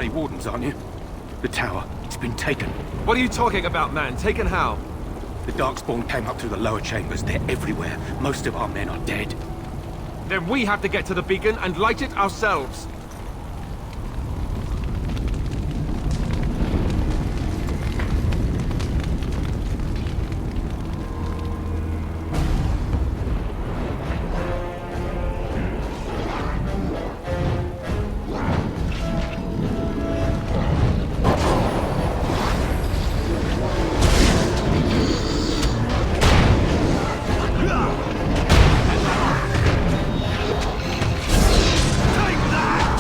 Grey Wardens, aren't you? The tower, it's been taken. What are you talking about, man? Taken how? The Darkspawn came up through the lower chambers. They're everywhere. Most of our men are dead. Then we have to get to the beacon and light it ourselves. Take that!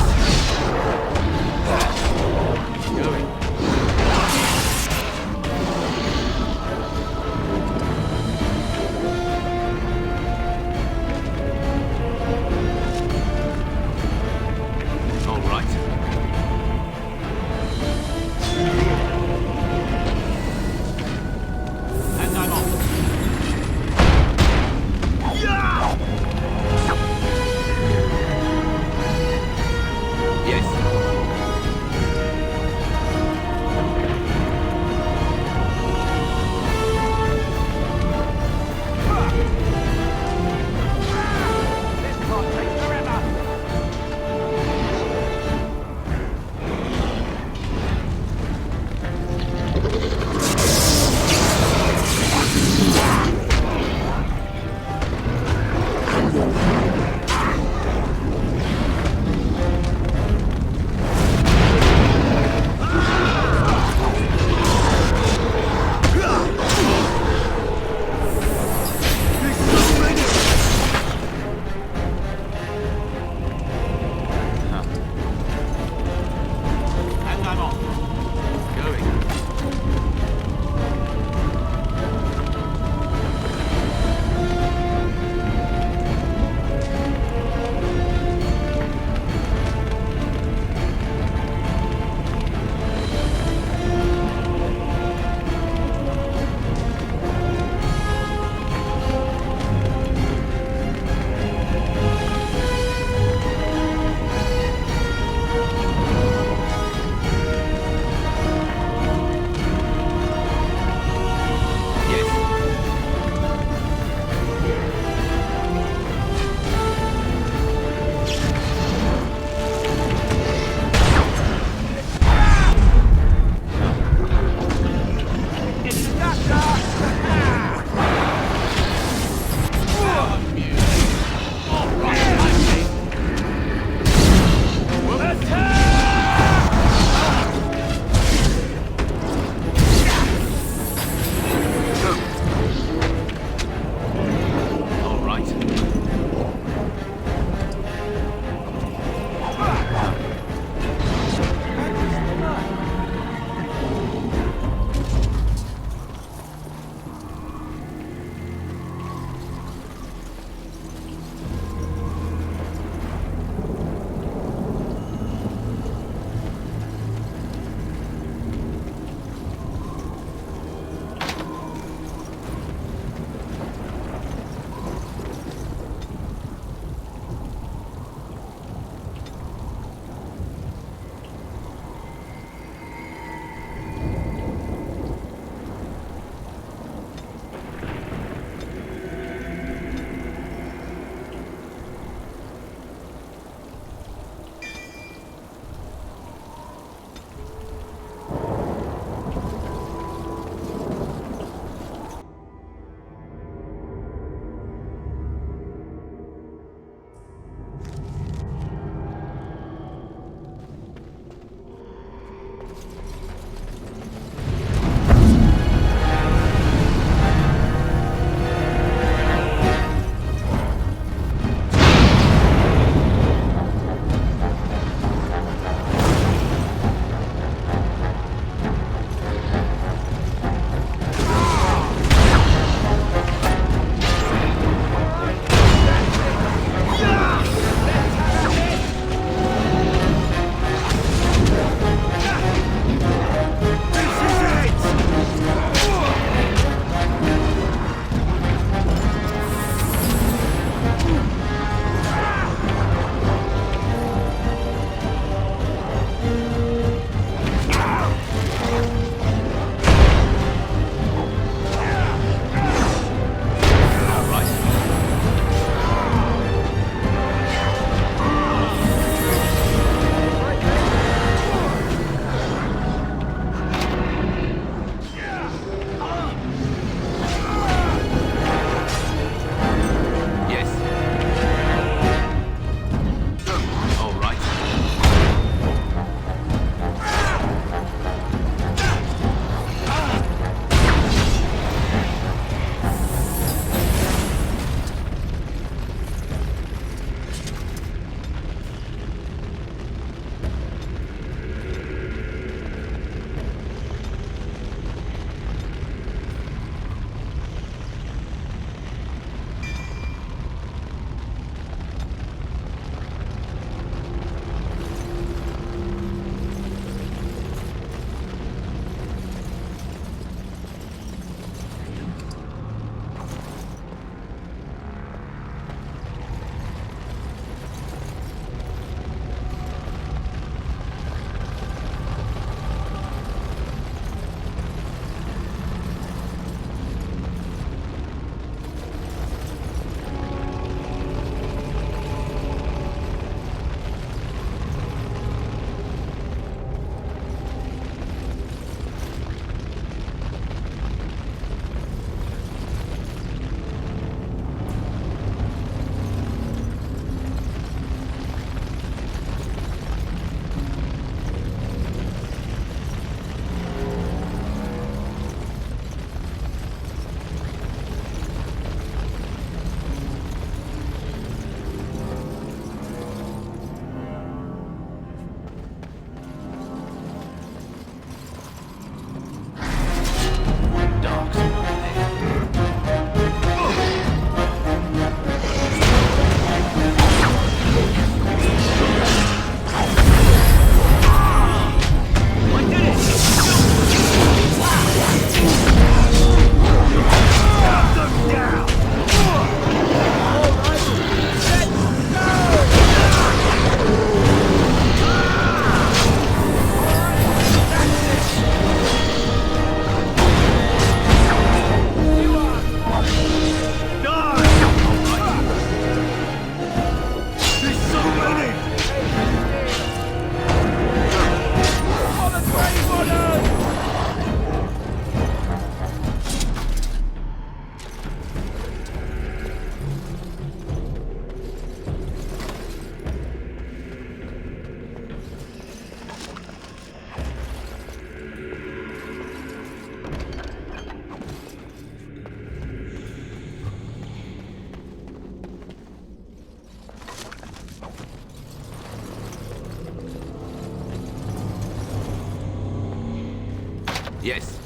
Yes.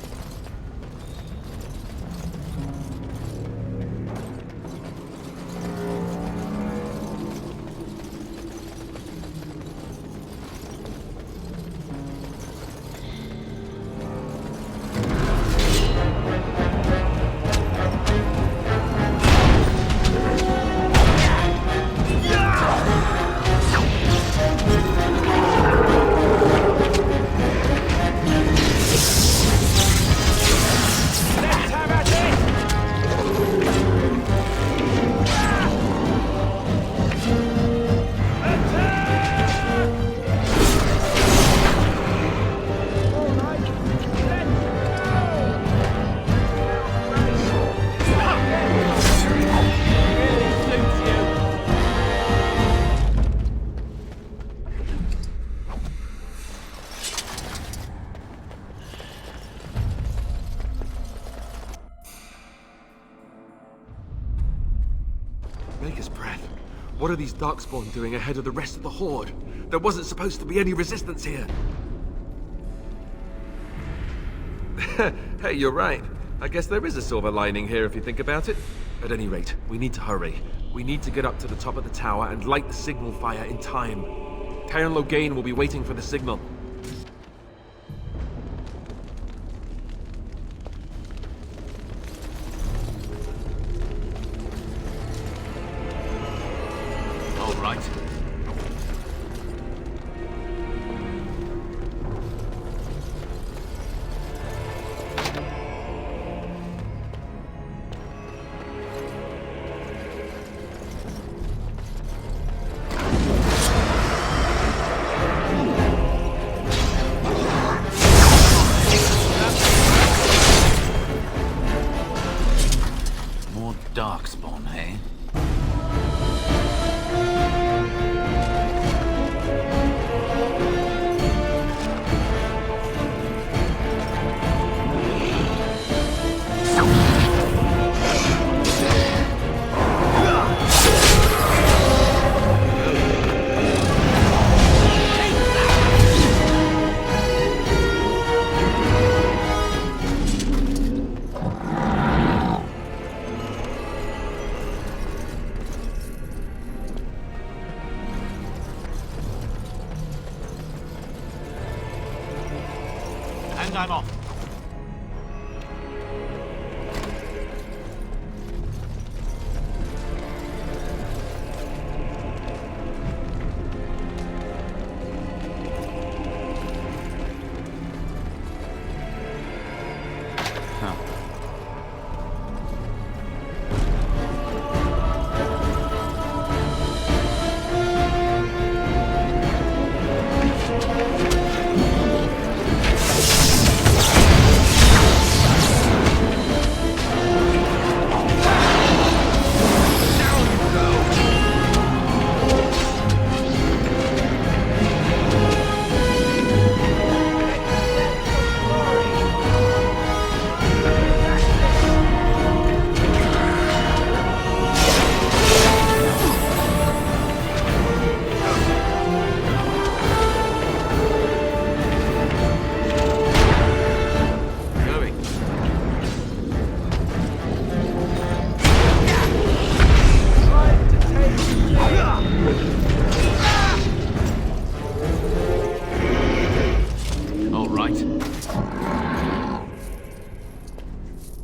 Maker's breath. What are these Darkspawn doing ahead of the rest of the Horde? There wasn't supposed to be any resistance here. Hey, you're right. I guess there is a silver lining here if you think about it. At any rate, we need to hurry. We need to get up to the top of the tower and light the signal fire in time. Cairn Logain will be waiting for the signal. All right. More Darkspawn, hey? And I'm off.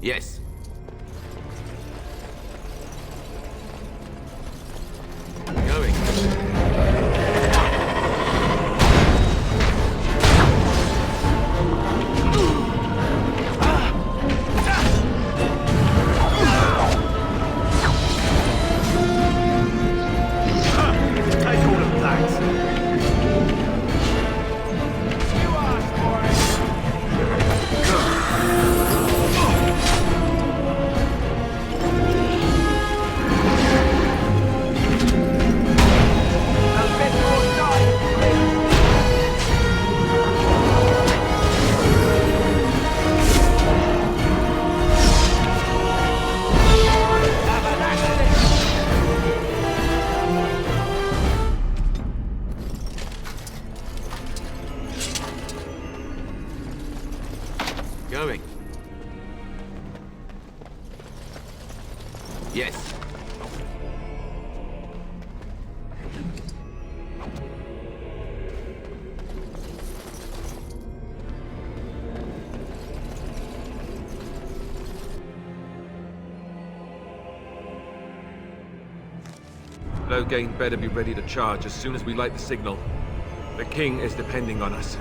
Yes. Going. Take all of that. You asked for it. Yes. Loghain better be ready to charge as soon as we light the signal. The king is depending on us.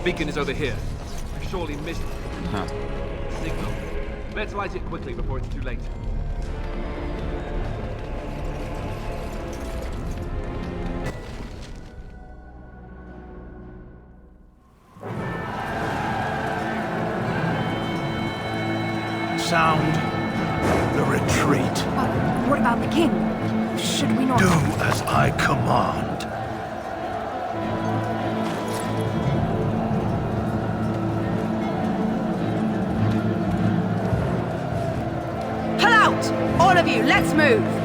beacon is over here. I surely missed Huh. the signal. Let's light it quickly before it's too late. Sound the retreat. What about the king? Should we not... Do as I command. Pull out! All of you, let's move!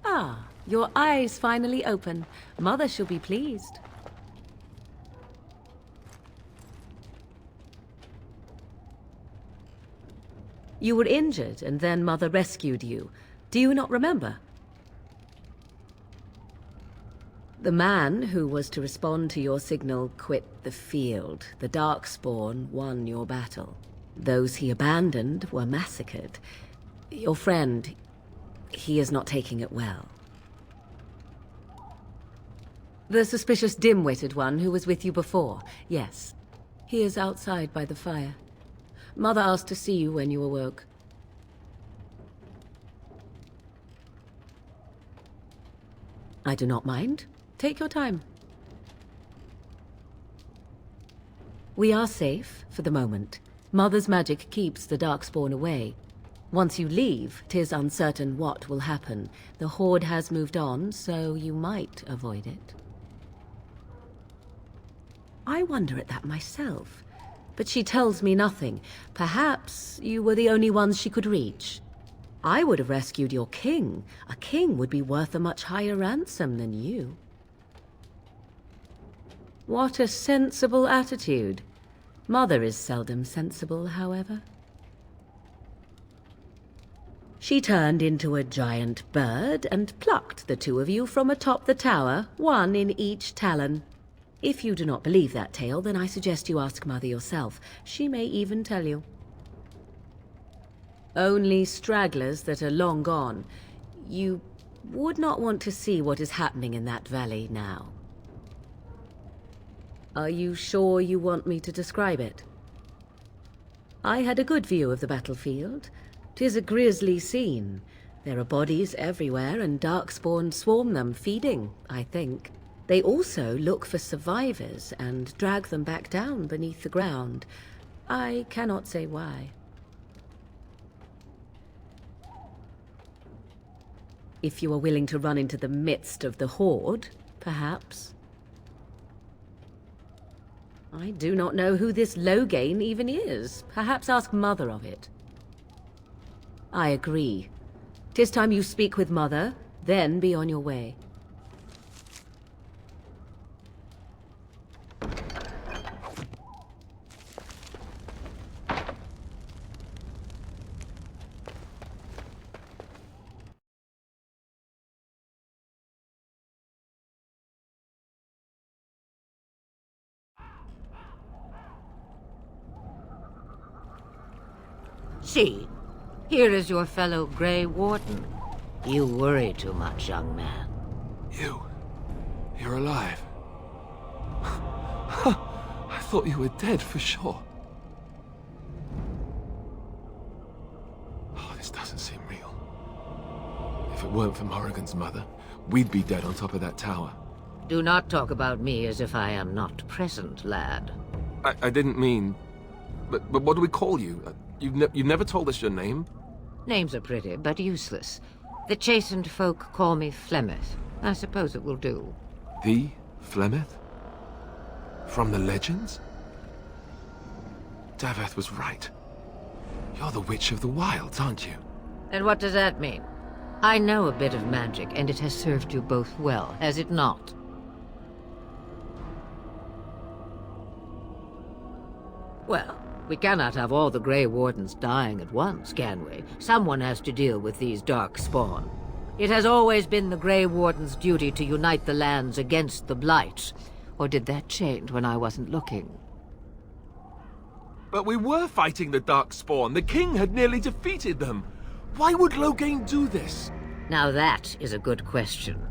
Ah, your eyes finally open. Mother shall be pleased. You were injured, and then Mother rescued you. Do you not remember? The man who was to respond to your signal quit the field. The Darkspawn won your battle. Those he abandoned were massacred. Your friend, he is not taking it well. The suspicious dim-witted one who was with you before, yes. He is outside by the fire. Mother asked to see you when you awoke. I do not mind. Take your time. We are safe for the moment. Mother's magic keeps the Darkspawn away. Once you leave, 'tis uncertain what will happen. The Horde has moved on, so you might avoid it. I wonder at that myself, but she tells me nothing. Perhaps you were the only ones she could reach. I would have rescued your king. A king would be worth a much higher ransom than you. What a sensible attitude. Mother is seldom sensible, however. She turned into a giant bird and plucked the two of you from atop the tower, one in each talon. If you do not believe that tale, then I suggest you ask Mother yourself. She may even tell you. Only stragglers that are long gone. You would not want to see what is happening in that valley now. Are you sure you want me to describe it? I had a good view of the battlefield. 'Tis a grisly scene. There are bodies everywhere, and darkspawn swarm them, feeding, I think. They also look for survivors and drag them back down beneath the ground. I cannot say why. If you are willing to run into the midst of the horde, perhaps. I do not know who this Loghain even is. Perhaps ask Mother of it. I agree. 'Tis time you speak with Mother, then be on your way. See, here is your fellow Grey Warden. You worry too much, young man. You're alive. I thought you were dead for sure. Oh, this doesn't seem real. If it weren't for Morrigan's mother, we'd be dead on top of that tower. Do not talk about me as if I am not present, lad. I didn't mean... But what do we call you? You've never told us your name? Names are pretty, but useless. The chastened folk call me Flemeth. I suppose it will do. The Flemeth? From the legends? Daveth was right. You're the Witch of the Wilds, aren't you? And what does that mean? I know a bit of magic, and it has served you both well, has it not? Well, we cannot have all the Grey Wardens dying at once, can we? Someone has to deal with these dark spawn. It has always been the Grey Warden's duty to unite the lands against the Blight. Or did that change when I wasn't looking? But we were fighting the Darkspawn. The king had nearly defeated them. Why would Loghain do this? Now that is a good question.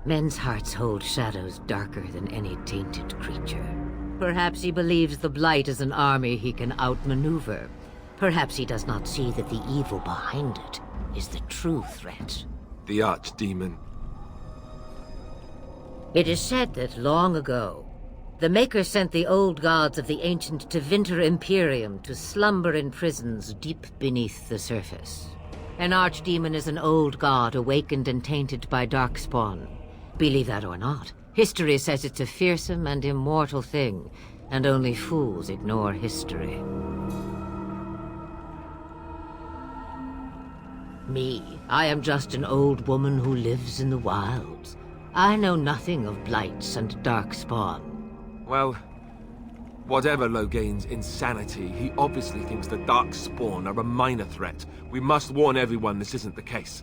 Men's hearts hold shadows darker than any tainted creature. Perhaps he believes the Blight is an army he can outmaneuver. Perhaps he does not see that the evil behind it is the true threat. The Archdemon. It is said that long ago, the Maker sent the old gods of the ancient Tevinter Imperium to slumber in prisons deep beneath the surface. An Archdemon is an old god awakened and tainted by Darkspawn. Believe that or not, history says it's a fearsome and immortal thing, and only fools ignore history. Me, I am just an old woman who lives in the wilds. I know nothing of blights and darkspawn. Well, whatever Loghain's insanity, he obviously thinks the Darkspawn are a minor threat. We must warn everyone this isn't the case.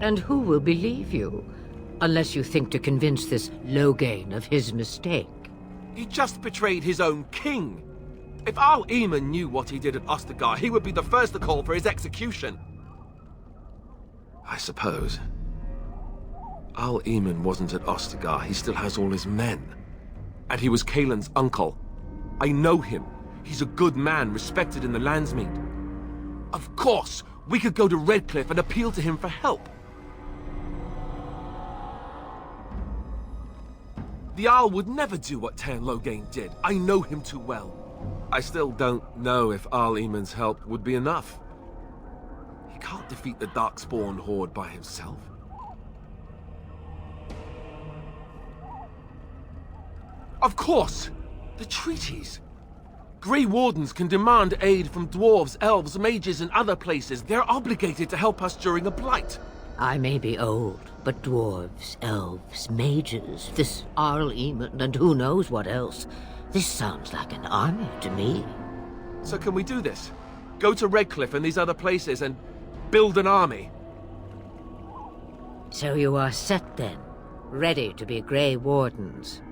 And who will believe you? Unless you think to convince this Loghain of his mistake. He just betrayed his own king. If Al-Eamon knew what he did at Ostagar, he would be the first to call for his execution. I suppose. Al-Eamon wasn't at Ostagar. He still has all his men. And he was Kaelin's uncle. I know him. He's a good man, respected in the Landsmeet. Of course, we could go to Redcliffe and appeal to him for help. The Arl would never do what Tairn Loghain did. I know him too well. I still don't know if Al-Eamon's help would be enough. He can't defeat the Darkspawn horde by himself. Of course! The treaties! Grey Wardens can demand aid from dwarves, elves, mages, and other places. They're obligated to help us during a blight. I may be old, but dwarves, elves, mages, this Al-Eamon, and who knows what else. This sounds like an army to me. So can we do this? Go to Redcliffe and these other places and build an army? So you are set then, ready to be Grey Wardens.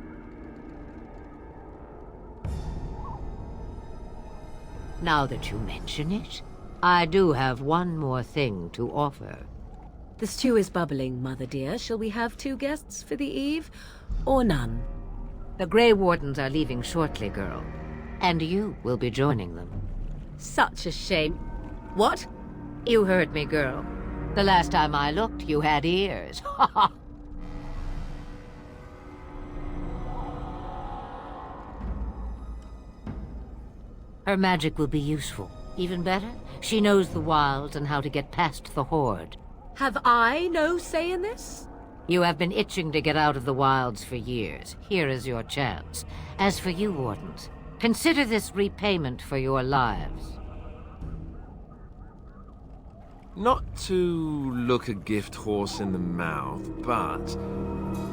Now that you mention it, I do have one more thing to offer. The stew is bubbling, Mother dear. Shall we have 2 guests for the eve, or none? The Grey Wardens are leaving shortly, girl. And you will be joining them. Such a shame. What? You heard me, girl. The last time I looked, you had ears. Her magic will be useful. Even better, she knows the wilds and how to get past the Horde. Have I no say in this? You have been itching to get out of the wilds for years. Here is your chance. As for you, Wardens, consider this repayment for your lives. Not to look a gift horse in the mouth, but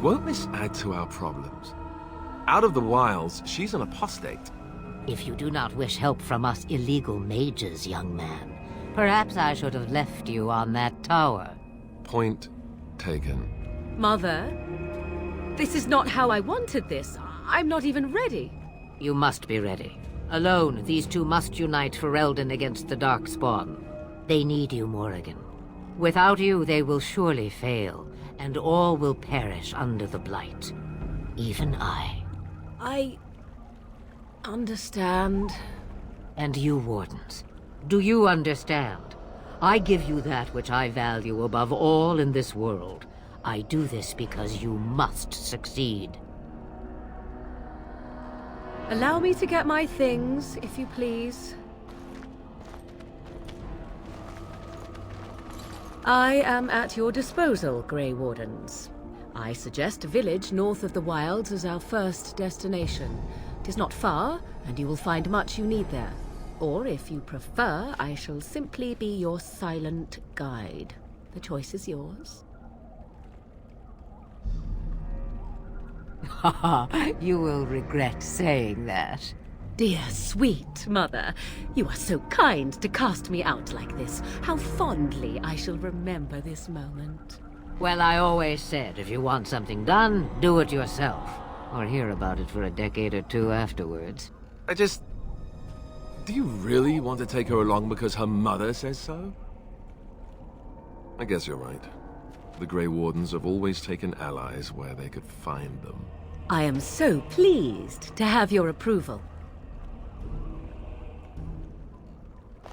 won't this add to our problems? Out of the wilds, she's an apostate. If you do not wish help from us illegal mages, young man, perhaps I should have left you on that tower. Point taken. Mother, this is not how I wanted this. I'm not even ready. You must be ready. Alone, these two must unite for Eldon against the Darkspawn. They need you, Morrigan. Without you, they will surely fail, and all will perish under the Blight. Even I. I understand. And you, Wardens, do you understand? I give you that which I value above all in this world. I do this because you must succeed. Allow me to get my things, if you please. I am at your disposal, Grey Wardens. I suggest a village north of the wilds as our first destination. It is not far, and you will find much you need there. Or, if you prefer, I shall simply be your silent guide. The choice is yours. You will regret saying that. Dear, sweet mother, you are so kind to cast me out like this. How fondly I shall remember this moment. Well, I always said, if you want something done, do it yourself. Or hear about it for a decade or two afterwards. Do you really want to take her along because her mother says so? I guess you're right. The Grey Wardens have always taken allies where they could find them. I am so pleased to have your approval.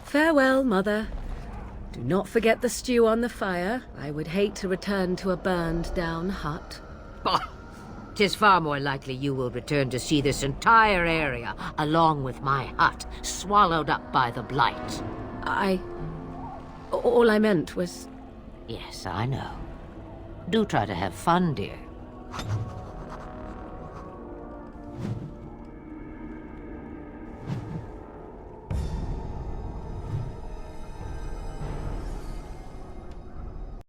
Farewell, Mother. Do not forget the stew on the fire. I would hate to return to a burned-down hut. Bah! 'Tis far more likely you will return to see this entire area, along with my hut, swallowed up by the Blight. All I meant was... Yes, I know. Do try to have fun, dear.